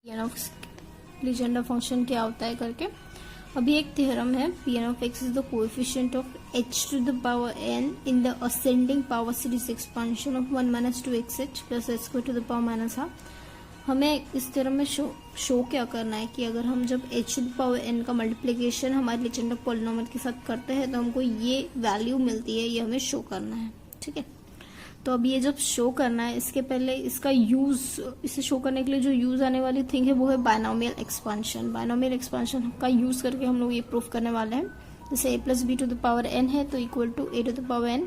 Legender function क्या होता है करके। अभी एक थ्योरम है, Pn of x is the coefficient of h to the power n in the ascending power series expansion of 1 minus 2xh plus h square to the power minus half। हमें इस theorem में show क्या करना है कि अगर हम जब h to the power n का मल्टीप्लिकेशन हमारे लीजेंडर पॉलिनोमियल के साथ करते हैं तो हमको ये वैल्यू मिलती है, ये हमें शो करना है। ठीक है, तो अब ये जब शो करना है, इसके पहले इसका यूज, इसे शो करने के लिए जो यूज आने वाली थिंग है वो है बायनोमियल एक्सपांशन। बायनोमियल एक्सपांशन का यूज करके हम लोग ये प्रूफ करने वाले हैं। जैसे a plus B to the power n है तो equal to a to the power n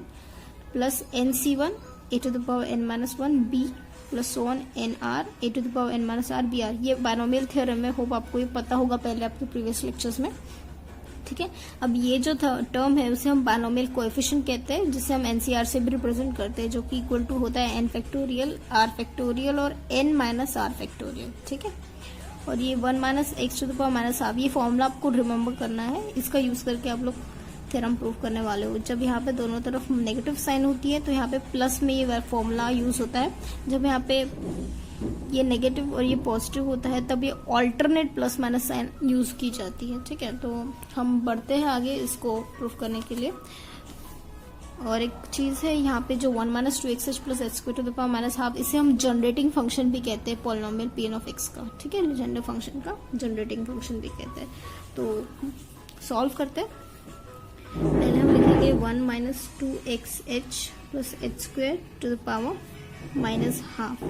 plus N C one a to the power n minus one b plus one N R a to the power n minus R B R. ये binomial theorem है, hope आपको ये पता होगा पहले आपके previous lectures में। ठीक है, अब ये जो टर्म है उसे हम बायनोमियल कोएफिशिएंट कहते हैं, जिसे हम एनसीआर से भी रिप्रेजेंट करते हैं, जो कि इक्वल टू होता है n फैक्टोरियल r फैक्टोरियल और n माइनस r फैक्टोरियल। ठीक है, और ये 1 minus X to the power minus half, ये फॉर्मूला आपको रिमेम्बर करना है। इसका यूज करके आप लोग थ्योरम प्रूव करने वाले हो। जब यहाँ पे दोनों तरफ नेगेटिव साइन होती है तो यहाँ पे प्लस में ये फॉर्मूला यूज होता है। जब यहाँ पे ये नेगेटिव और ये पॉजिटिव होता है तब ये alternate plus minus sign use की जाती है। ठीक है, तो हम बढ़ते हैं आगे इसको प्रूफ करने के लिए। और एक चीज है यहाँ पे जो 1 minus 2xh plus h square to the power minus half, इसे हम जनरेटिंग फंक्शन भी कहते हैं पॉलिनोमियल Pn ऑफ x का। ठीक है, लीजेंडर फंक्शन का जनरेटिंग फंक्शन भी कहते हैं। तो सॉल्व करते हैं। पहले हम लिखेंगे 1 minus 2xh plus h square to the power minus half.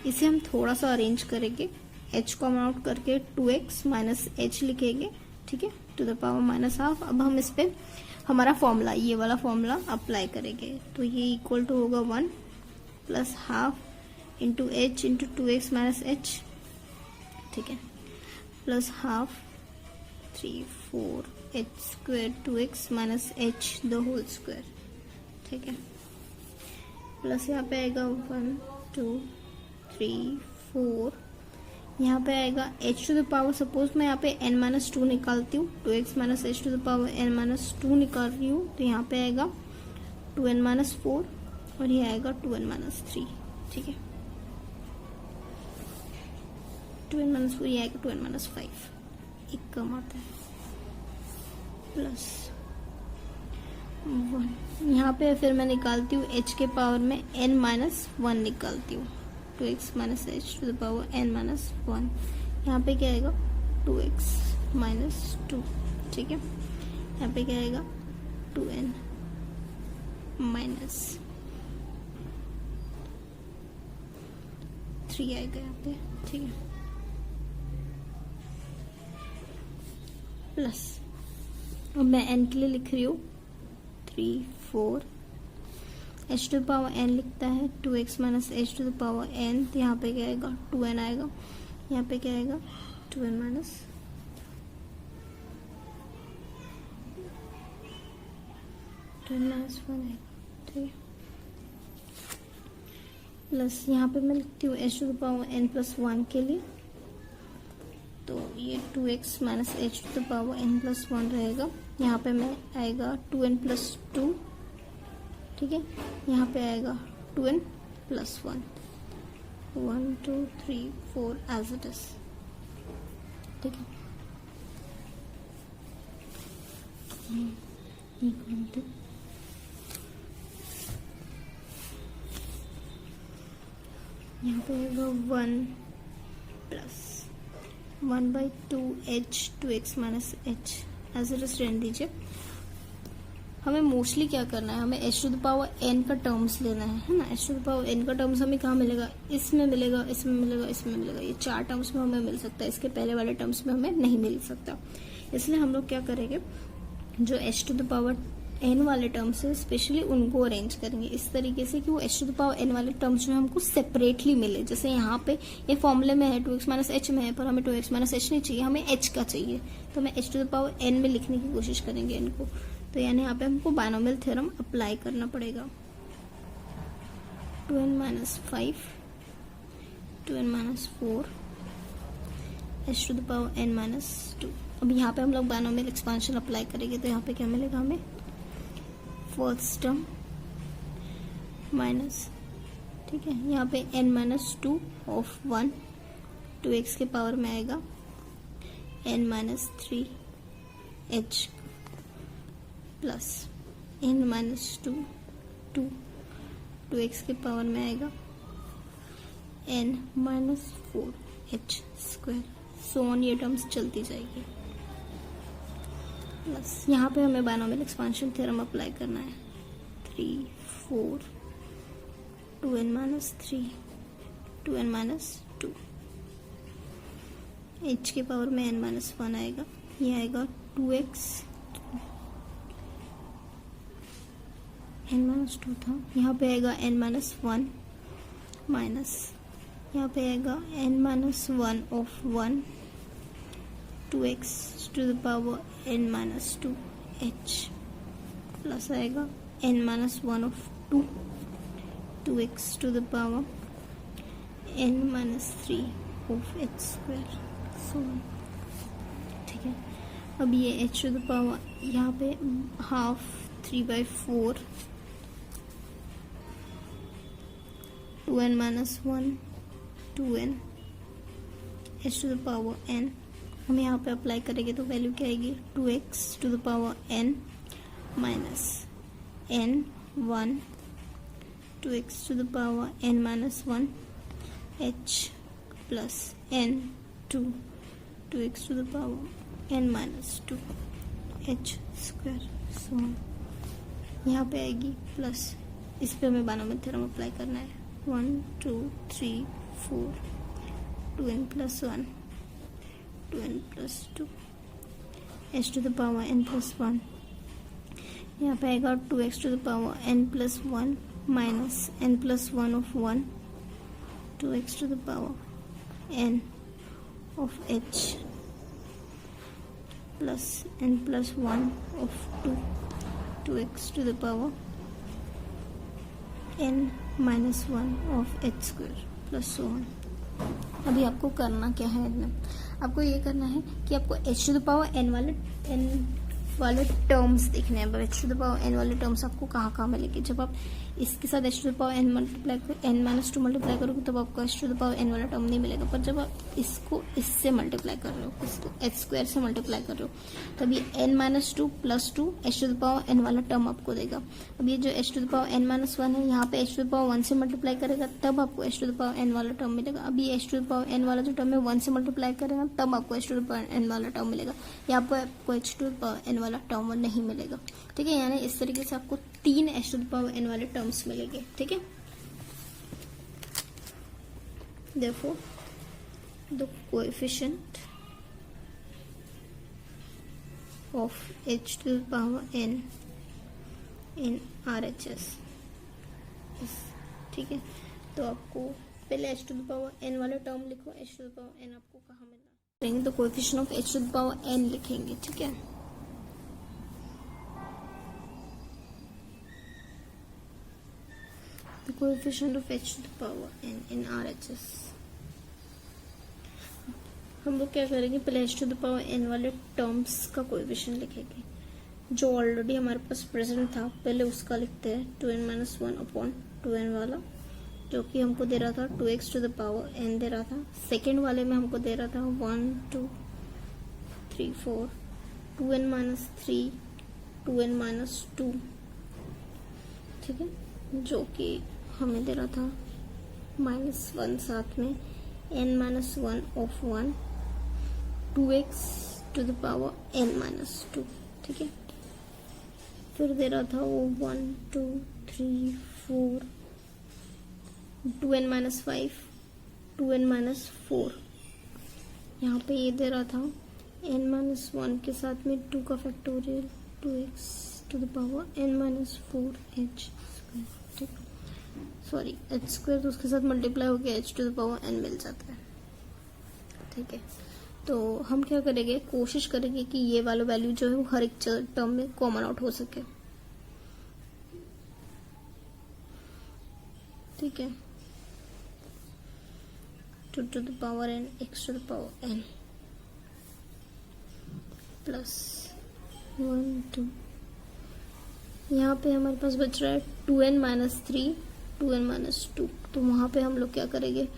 इसे हम थोड़ा सा अरेंज करेंगे, h को आउट करके 2x माइनस h लिखेंगे। ठीक है, to the power minus half. अब हम इस पे हमारा फॉर्मूला, ये वाला फॉर्मूला अप्लाई करेंगे, तो ये इक्वल टू होगा 1 plus half into h into 2x minus h। ठीक है, plus half 3 4 h square 2x minus h the whole square. ठीक है, प्लस यहाँ पे आएगा 1 2 3 4, यहाँ पे आएगा h to the power, suppose मैं यहाँ पे n माइनस 2 निकालती हूँ, 2x minus h to the power n minus 2 निकाल रही हूँ, तो यहाँ पे आएगा 2n माइनस 4 और ये आएगा 2n माइनस 3। ठीक है, 2n माइनस 4, ये आएगा 2n माइनस 5, एक कम आता है, प्लस 1। यहाँ पे फिर मैं निकालती हूँ h के पावर में n माइनस 1 निकालती हूँ, 2x minus h to the power n minus 1। यहाँ पे क्या आएगा 2x माइनस 2। ठीक है, यहाँ पे क्या आएगा 2n माइनस 3 आएगा यहाँ पे। ठीक है, प्लस अब मैं n के लिए लिख रही हूँ 3 4, h to the power n लिखता है 2x minus h to the power n, तो यहाँ पे क्या आएगा 2n आएगा, यहाँ पे क्या आएगा 2n माइनस 1 आएगा। ठीक है, प्लस यहाँ पे मैं लिखती हूँ h to the power n plus 1 के लिए, तो ये 2x minus h to the power n plus 1 रहेगा। यहाँ पे मैं आएगा 2n प्लस 2। ठीक है, यहाँ पे आएगा 2n plus 1, 1 2 3 4 as it is. ठीक है, यहाँ पे आएगा 1 plus 1/2h 2x minus h as it is रहने दीजिए। हमें मोस्टली क्या करना है, हमें h to the power n का टर्म्स लेना है ना। h to the power n का टर्म्स हमें कहाँ मिलेगा, इसमें मिलेगा, इसमें मिलेगा, इसमें मिलेगा। ये 4 टर्म्स में हमें मिल सकता है, इसके पहले वाले टर्म्स में हमें नहीं मिल सकता। इसलिए हम लोग क्या करेंगे, जो h to the power n वाले टर्म्स है स्पेशली उनको अरेंज करेंगे इस तरीके से कि वो h to the power n वाले टर्म्स जो हमको सेपरेटली मिले। जैसे यहाँ पे ये फॉर्मूले में है 2x माइनस h में है, पर हमें 2x माइनस h नहीं चाहिए, हमें h का चाहिए, तो हमें h to the power n में लिखने की कोशिश करेंगे इनको। तो यानी यहाँ पे हमको बायनोमियल थ्योरम अप्लाई करना पड़ेगा। 2n minus 5 2n minus 4 h to the power n minus 2। अब यहाँ पे हम लोग बायनोमियल एक्सपांशन अप्लाई करेंगे, तो यहाँ पे क्या मिलेगा हमें, फर्स्ट टर्म माइनस, ठीक है, यहाँ पे n माइनस 2 ऑफ 1 2x के पावर में आएगा n minus 3 h plus n minus 2 2x के पावर में आएगा n minus 4 h square. So on ये टर्म्स चलती जाएगी। प्लस यहाँ पे हमें बायनॉमियल एक्सपांशन थ्योरम अप्लाई करना है। 3 4 2n minus 3 2n minus 2 h के पावर में n माइनस 1 आएगा। ये आएगा 2x n माइनस 2 था, यहाँ पे आएगा n माइनस 1 माइनस यहाँ पे आएगा n minus 1 of 1 2x to the power n minus 2 h plus आएगा n minus 1 of 2 2x to the power n minus 3 of h square. So ठीक है, अब ये h टू द पावर यहाँ पे half 3/4 2n minus 1 2n h to the power n। हम यहाँ पे अप्लाई करेंगे तो वैल्यू क्या आएगी 2x to the power n minus n 1 2x to the power n minus 1 h plus n 2 2x to the power n minus 2 h square. So यहाँ पे आएगी प्लस, इस पे हमें बायनॉमियल थ्योरम अप्लाई करना है। 1 2 3 4 2n plus 1 2n plus 2 h to the power n plus 1। यहाँ पे आएगा 2x to the power n plus 1 minus n plus 1 of 1 2x to the power n of h plus n plus 1 of 2 2x to the power n minus 1 of h square plus 1। अभी आपको करना क्या है, आपको ये करना है कि आपको h to the power n वाले टर्म्स देखने हैं। h to the power n वाले टर्म्स आपको कहाँ कहाँ मिलेंगे। जब आप इसके साथ h to the power n multiply n minus 2 multiply करोगे तब आपको h to the power n वाला टर्म नहीं मिलेगा। पर जब आप इसको इससे मल्टीप्लाई कर रहे हो, इसको h स्क्वायर से मल्टीप्लाई कर रहे हो, तब ये n minus 2 plus 2 h to the power n वाला टर्म आपको देगा। अब ये जो h to the power n minus 1 है, यहाँ पे h टू द पावर 1 से मल्टीप्लाई करेगा तब आपको h to the power n वाला टर्म मिलेगा। अब ये h to the power n वाला जो टर्म है 1 से मल्टीप्लाई करेगा तब आपको h to the power n वाला टर्म मिलेगा। यहाँ पर आपको h to the power n वाला टर्म नहीं मिलेगा। ठीक है, यानी इस तरीके से आपको 3 h to the power n वाले टर्म्स मिलेंगे। ठीक है, therefore the coefficient of h to the power n in RHS is, ठीक है, तो आपको पहले h to the power n वाला टर्म लिखो। h to the power n आपको कहाँ मिलना है, तो coefficient of h to the power n लिखेंगे। ठीक है, the coefficient of h to the power n in RHS। हम लोग क्या करेंगे, पहले h to the power n वाले टर्म्स का कोएफिशिएंट लिखेंगे जो ऑलरेडी हमारे पास प्रेजेंट था। पहले उसका लिखते हैं 2n माइनस 1 अपॉन 2n वाला, जो कि हमको दे रहा था 2x to the power n दे रहा था। सेकेंड वाले में हमको दे रहा था 1 2 3 4 2n माइनस 3 2n माइनस 2। ठीक है, जो कि हमें दे रहा था -1 साथ में n minus 1 of 1 2x to the power n minus 2। ठीक है, फिर दे रहा था वो 1 2 3 4 2n माइनस 5 2n माइनस 4। यहाँ पे ये दे रहा था n माइनस 1 के साथ में 2 का factorial 2x to the power n minus 4 h square. ठीक, सॉरी h स्क्वायर तो उसके साथ मल्टीप्लाई होकर h to the power n मिल जाता है। ठीक है, तो हम क्या करेंगे, कोशिश करेंगे कि ये वाला वैल्यू जो है वो हर एक टर्म में कॉमन आउट हो सके। ठीक है, 2 to the power n x to the power n plus 1 2। यहाँ पे हमारे पास बच रहा है 2n माइनस 3 2n माइनस 2। तो वहाँ पे हम लोग क्या करेंगे,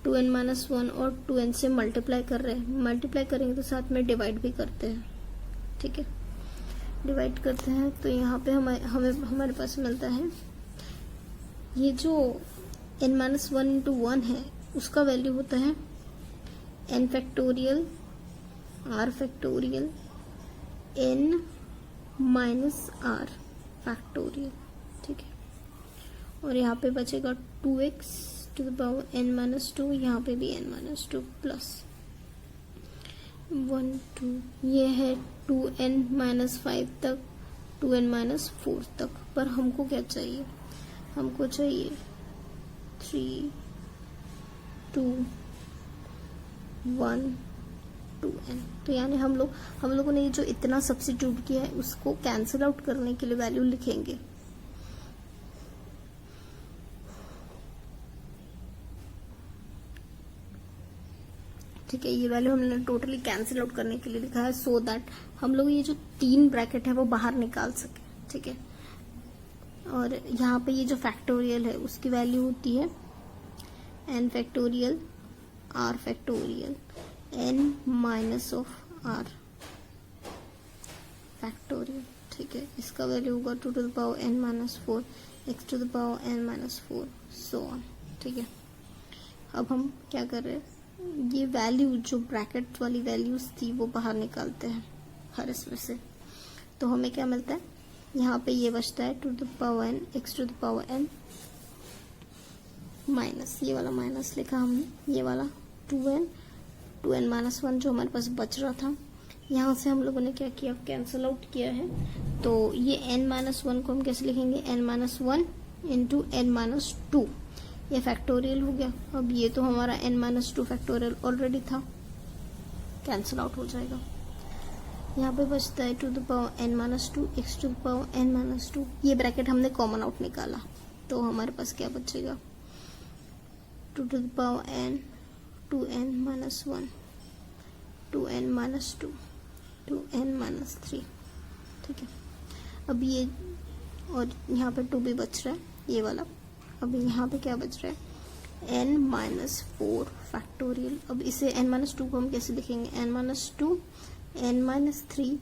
2n-1 और 2n से मल्टीप्लाई कर रहे हैं, मल्टीप्लाई करेंगे तो साथ में डिवाइड भी करते हैं, ठीक है। डिवाइड करते हैं तो यहाँ पे हमारे पास मिलता है ये जो n-1 इंटू 1 है उसका वैल्यू होता है n factorial r factorial n minus r factorial, ठीक है। और यहाँ पे बचेगा 2x to the power n-2, यहाँ पे भी n-2 प्लस 1 2, ये है 2n-5 तक, 2n-4 तक। पर हमको क्या चाहिए, हमको चाहिए 3 2 1 2n। तो यानी हम लोगों ने ये जो इतना सब्स्टिट्यूट किया है उसको कैंसिल आउट करने के लिए वैल्यू लिखेंगे। ठीक है, ये वैल्यू हमने टोटली कैंसिल आउट करने के लिए लिखा है सो दैट हम लोग ये जो 3 ब्रैकेट है वो बाहर निकाल सके, ठीक है। और यहाँ पे ये जो फैक्टोरियल है उसकी वैल्यू होती है n factorial r factorial n minus of r factorial, ठीक है। इसका वैल्यू होगा 2 to the power n-4 x to the power n-4 so on, ठीक है। अब हम क्या कर रहे हैं, ये वैल्यू जो ब्रैकेट वाली वैल्यूज थी वो बाहर निकालते हैं हर इसमें से। तो हमें क्या मिलता है, यहाँ पे ये बचता है 2 to the power n x to the power n minus, ये वाला माइनस लिखा हमने, ये वाला 2n-1 जो हमारे पास बच रहा था। यहाँ से हम लोगों ने क्या किया, कैंसिल आउट किया है। तो ये n-1 को हम कैसे लिखेंगे, n-1 इंटू n-2, ये फैक्टोरियल हो गया। अब ये तो हमारा n-2 फैक्टोरियल ऑलरेडी था, कैंसिल आउट हो जाएगा। यहाँ पे बचता है 2 to the power n-2 x to the power n-2, ये ब्रैकेट हमने कॉमन आउट निकाला तो हमारे पास क्या बचेगा, 2 to the power n 2n-1 2n-2 2n-3, ठीक है। अब ये और यहाँ पे 2 भी बच रहा है, ये वाला। अब यहाँ पे क्या बच रहा है, n-4 फैक्टोरियल। अब इसे n-2 को हम कैसे लिखेंगे, n-2 n-3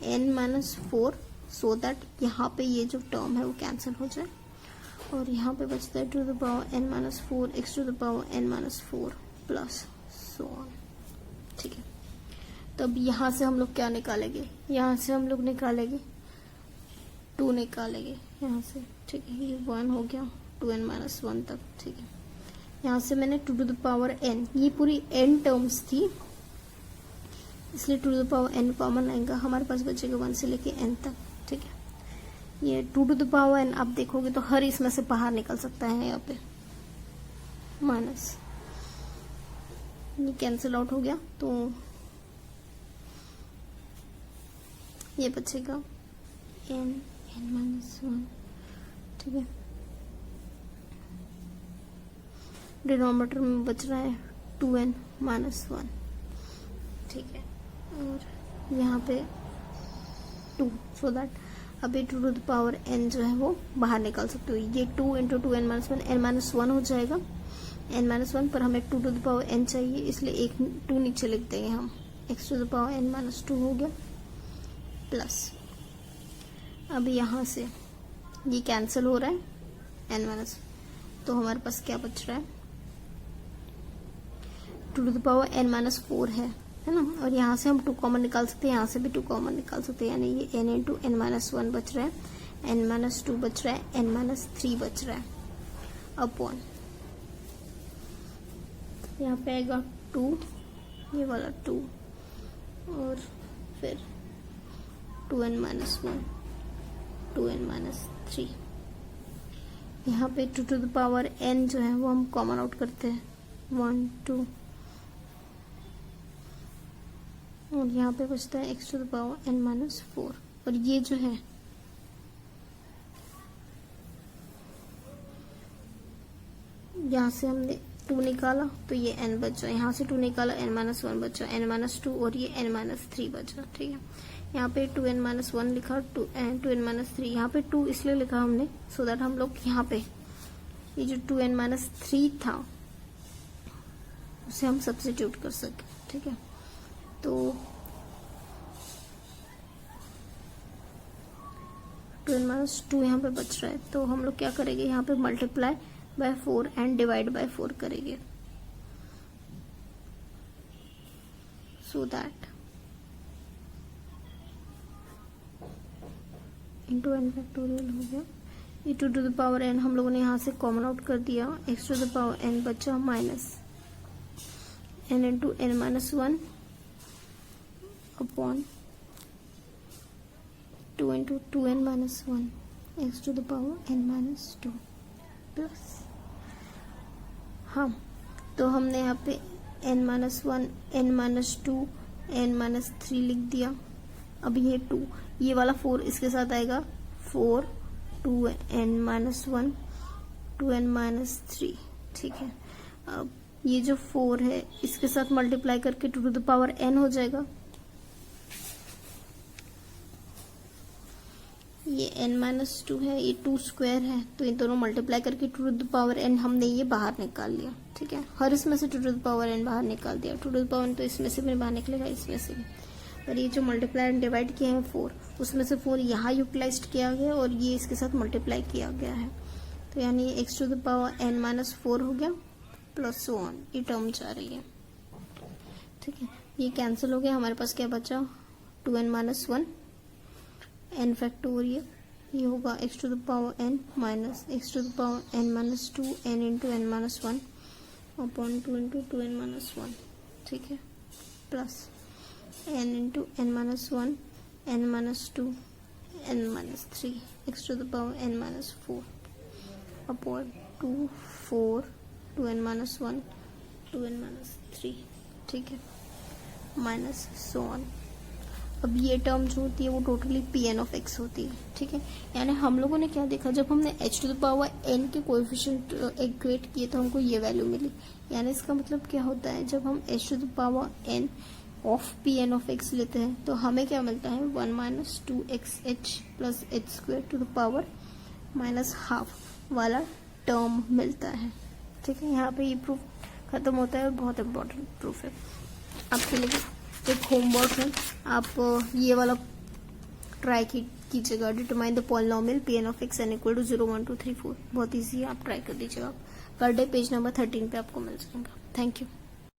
n-4 so that यहाँ पे ये जो टर्म है वो कैंसिल हो जाए। और यहाँ पे बचता है 2 to the power n-4 x to the power n-4 plus so on, ठीक है। तब यहाँ से हम लोग क्या निकालेंगे, यहाँ से हम लोग निकालेंगे 2 निकालेंगे यहाँ से, ठीक है। ये 1 हो गया 2n-1 तक, ठीक है। यहाँ से मैंने 2 टू द पावर n, ये पूरी n टर्म्स थी इसलिए 2 to the power n common आएगा, हमारे पास बचेगा 1 से लेके n तक, ठीक है। ये 2 टू द पावर n आप देखोगे तो हर इसमें से बाहर निकल सकता है, यहाँ पे माइनस, ये कैंसिल आउट हो गया तो ये बचेगा n-1, ठीक है। डिनोमिनेटर में बच रहा है 2n-1, ठीक है। और यहाँ पे 2 सो दैट अभी 2 टू द पावर n जो है वो बाहर निकाल सकते हो। ये 2 इंटू 2n-1 n-1 हो जाएगा, n-1 पर हमें 2 टू द पावर n चाहिए इसलिए एक 2 नीचे लिख देंगे हम, x to the power n-2 हो गया प्लस। अब यहाँ से ये कैंसिल हो रहा है n-, तो हमारे पास क्या बच रहा है, 2 टू द पावर n-4 है ना। और यहाँ से हम 2 कॉमन निकाल सकते हैं, यहाँ से भी 2 कॉमन निकाल सकते हैं, यानी ये n इंटू n-1 बच रहा है, n-2 बच रहा है, n-3 बच रहा है अपॉन, यहाँ पे आएगा 2, ये वाला 2 और फिर 2n-1 2n-3। यहाँ पे 2 टू द पावर n जो है वो हम कॉमन आउट करते हैं, 1 2, और यहाँ पे बचता है x to the power n-4। और ये जो है यहाँ से हमने 2 निकाला तो ये n बचा, यहाँ से 2 निकाला n-1 बचा, n-2 और ये n-3 बचा, ठीक है। यहाँ पे 2n-1 लिखा, 2n-3, यहाँ पे 2 इसलिए लिखा हमने सो दैट हम लोग यहाँ पे ये जो 2n-3 था उसे हम सब्स्टिट्यूट कर सकें। ठीक है, तो 2n-2 यहाँ पे बच रहा है, तो हम लोग क्या करेंगे, यहाँ पे multiply by 4 and divide by 4 करेंगे, so that into n factorial हो गया। e to the power n हम लोगों ने यहाँ से कॉमन आउट कर दिया, x to the power n बचा minus n into n-1 upon 2 into 2n-1 x to the power n-2 plus, हाँ तो हमने यहाँ पे n-1 n-2 n-3 लिख दिया। अब ये 2, ये वाला 4 इसके साथ आएगा, 4 2n-1 2n-3। ठीक है, अब ये जो 4 है इसके साथ मल्टीप्लाई करके 2 टू द पावर n हो जाएगा। ये n-2 है, ये 2 स्क्वायर है, तो इन दोनों मल्टीप्लाई करके 2 टू द पावर n हमने ये बाहर निकाल लिया। ठीक है, हर इसमें से 2 टू द पावर n बाहर निकाल दिया। 2 टू द पावर n तो इसमें से भी बाहर निकलेगा, इसमें से भी। और ये जो मल्टीप्लाई एंड डिवाइड किए हैं 4, उसमें से 4 यहाँ यूटिलाइज किया गया और ये इसके साथ मल्टीप्लाई किया गया है, तो यानी ये x to the power n-4 हो गया प्लस सो ऑन, ये टर्म जा रही है। ठीक है, ये कैंसिल हो गया, हमारे पास क्या बचा, 2n-1 n फैक्टोरियल, ये होगा x to the power n minus x to the power n-2 n into n-1 upon 2 into 2n-1। ठीक है, plus n into n-1 n-2 n-3 x to the power n-4 upon 2 4 2n-1 2n-3। ठीक है, minus so on. अब ये term जो होती है वो टोटली Pn होती है। ठीक है, यानी हम लोगों ने क्या देखा, जब हमने h to the power n के कोएफिशिएंट इक्वेट किए तो हमको ये वैल्यू मिली। यानी इसका मतलब क्या होता है, जब हम h to the power n of Pn लेते हैं तो हमें क्या मिलता है, 1 minus 2xh plus h square to the power minus half वाला टर्म मिलता है। ठीक है, यहाँ पे ये प्रूफ खत्म होता है और बहुत इम्पोर्टेंट प्रूफ है आपके लिए। एक होमवर्क है, आप ये वाला ट्राई कीजिएगा, determine the polynomial Pn n equal to 0 1 2 3 4। बहुत ईजी है, आप ट्राई कर दीजिएगा। कर डे पेज नंबर 13 पे आपको मिल जाएगा। Thank you.